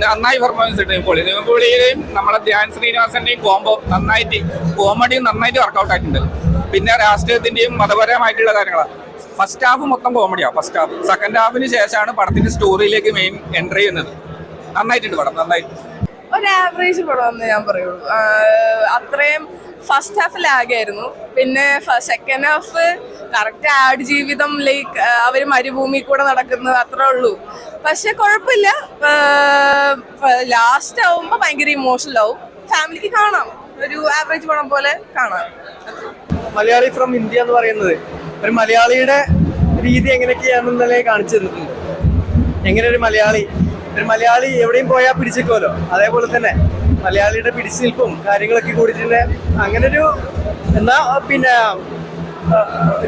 നന്നായി പെർഫോമൻസ് കിട്ടും. നിവിൻ പോളിയുടെയും നമ്മളെ ധ്യാൻ ശ്രീനിവാസന്റെയും കോംബോ നന്നായിട്ട് കോമഡിയും നന്നായിട്ട് വർക്കൗട്ട് ആയിട്ടുണ്ട്. പിന്നെ രാഷ്ട്രീയത്തിന്റെയും മതപരമായിട്ടുള്ള കാര്യങ്ങളാണ്. ഫസ്റ്റ് ഹാഫ് മൊത്തം കോമഡിയാണ്. ഫസ്റ്റ് ഹാഫ് സെക്കൻഡ് ഹാഫിന് ശേഷമാണ് പടത്തിന്റെ സ്റ്റോറിയിലേക്ക് മെയിൻ എൻട്രി ചെയ്യുന്നത്. നന്നായിട്ടുണ്ട് പടം, നന്നായിട്ട്. ഒരു ആവറേജ് പടം എന്ന് ഞാൻ പറയുള്ളൂ. അത്രയും ഫസ്റ്റ് ഹാഫ് ലാഗായിരുന്നു. പിന്നെ സെക്കൻഡ് ഹാഫ് കറക്റ്റ് ആട് ജീവിതം ലൈക്ക് അവർ മരുഭൂമി കൂടെ നടക്കുന്നത് അത്രേ ഉള്ളൂ. പക്ഷെ കുഴപ്പമില്ല. ലാസ്റ്റ് ആവുമ്പോൾ ഭയങ്കര ഇമോഷണൽ ആവും. ഫാമിലിക്ക് കാണാം, ഒരു ആവറേജ് പടം പോലെ കാണാം. മലയാളി ഫ്രം ഇന്ത്യ എന്ന് പറയുന്നത് ഒരു മലയാളിയുടെ രീതി എങ്ങനെയൊക്കെയാണെന്നല്ലേ കാണിച്ചു തന്നിട്ടുണ്ട്. എങ്ങനെ ഒരു മലയാളി എവിടെയും പോയാൽ പിടിച്ചേക്കുമല്ലോ, അതേപോലെ തന്നെ മലയാളിയുടെ പിടിച്ചു നിൽപ്പും കാര്യങ്ങളൊക്കെ കൂടിയിട്ട് അങ്ങനെ ഒരു എന്നാ പിന്നെ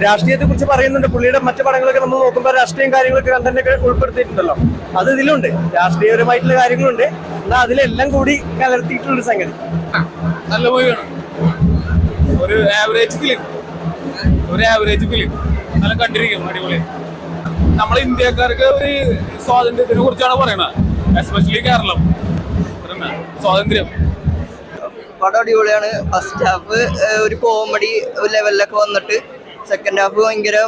രാഷ്ട്രീയത്തെ കുറിച്ച് പറയുന്നുണ്ട്. പുള്ളിയുടെ മറ്റു പടങ്ങളൊക്കെ നമ്മൾ നോക്കുമ്പോൾ രാഷ്ട്രീയം കാര്യങ്ങളൊക്കെ കണ്ടന്റൊക്കെ ഉൾപ്പെടുത്തിയിട്ടുണ്ടല്ലോ. അത് ഇതിലുണ്ട്, രാഷ്ട്രീയപരമായിട്ടുള്ള കാര്യങ്ങളുണ്ട്. എന്നാൽ അതിലെല്ലാം കൂടി കലർത്തിയിട്ടുള്ളൊരു സംഗതി. നല്ല മൂവിയാണ്. ഒരു ആവറേജ് ഫിലിം നല്ല കണ്ടിരിക്കും. അടിപൊളി. നമ്മളെ ഇന്ത്യക്കാർക്ക് ഒരു സ്വാതന്ത്ര്യത്തിനെ കുറിച്ചാണ് പറയണത്. എസ്പെഷ്യലി കേരളം സ്വാതന്ത്ര്യം. പടം അടിപൊളിയാണ്. ഫസ്റ്റ് ഹാഫ് ഒരു കോമഡി ലെവലിലൊക്കെ വന്നിട്ട് സെക്കൻഡ് ഹാഫ് ഭയങ്കര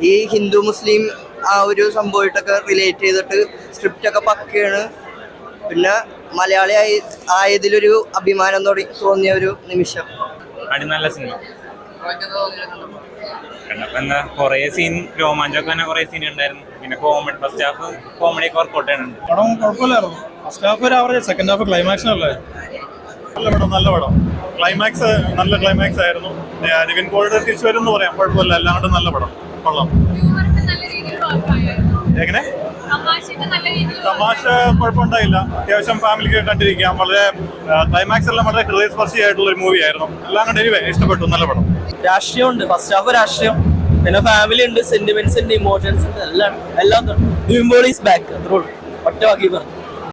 ഈ ഹിന്ദു മുസ്ലിം ആ ഒരു സംഭവമായിട്ടൊക്കെ റിലേറ്റ് ചെയ്തിട്ട് സ്ക്രിപ്റ്റൊക്കെ പക്കയാണ്. പിന്നെ മലയാളി ആയതിലൊരു അഭിമാനം തോന്നിയ ഒരു നിമിഷം. നല്ല സിനിമ. കൊറേ സീൻ രോമാഞ്ചൊക്കെ തന്നെ കൊറേ സീൻ ഉണ്ടായിരുന്നു. പിന്നെ കോമഡി ഫസ്റ്റ് ഹാഫ് കോമഡി ഒക്കെ വർക്കൗട്ട് ചെയ്യുന്നുണ്ട്. പടം കുഴപ്പമില്ലായിരുന്നു. ഫസ്റ്റ് ഹാഫ് ഒരു ആവറേജ്, സെക്കൻഡ് ഹാഫ് ക്ലൈമാക്സിനല്ലേ. നല്ല പടം. ക്ലൈമാക്സ് നല്ല ക്ലൈമാക്സ് ആയിരുന്നു. നിവിൻ പോളിയുടെ തിരിച്ചു വരും എന്ന് പറയാം. കുഴപ്പമില്ല, എല്ലാം കൊണ്ടും നല്ല പടം. കൊള്ളാം. എങ്ങനെ തമാശ കുഴപ്പമുണ്ടായില്ല. അത്യാവശ്യം ഫാമിലിക്ക് കണ്ടിരിക്കാം. വളരെ ക്ലൈമാക്സ് എല്ലാം വളരെ ഹൃദയസ്പർശിയായിട്ടുള്ള ഒരു മൂവി ആയിരുന്നു. എല്ലാം കണ്ട് എനിവേ ഇഷ്ടപ്പെട്ടു. നല്ല പടം. രാഷ്ട്രീയമുണ്ട്. ഫസ്റ്റ് ഹാഫ് രാഷ്ട്രീയം, പിന്നെ ഫാമിലി ഉണ്ട്, സെന്റിമെന്റ്സ് ഉണ്ട്, ഇമോഷൻസ് ഉണ്ട്, എല്ലാം നിവിൻ പോളി ഈസ് ബാക്ക്. അത്രേ ഉള്ളൂ. ഒറ്റ വാക്കി പറഞ്ഞു.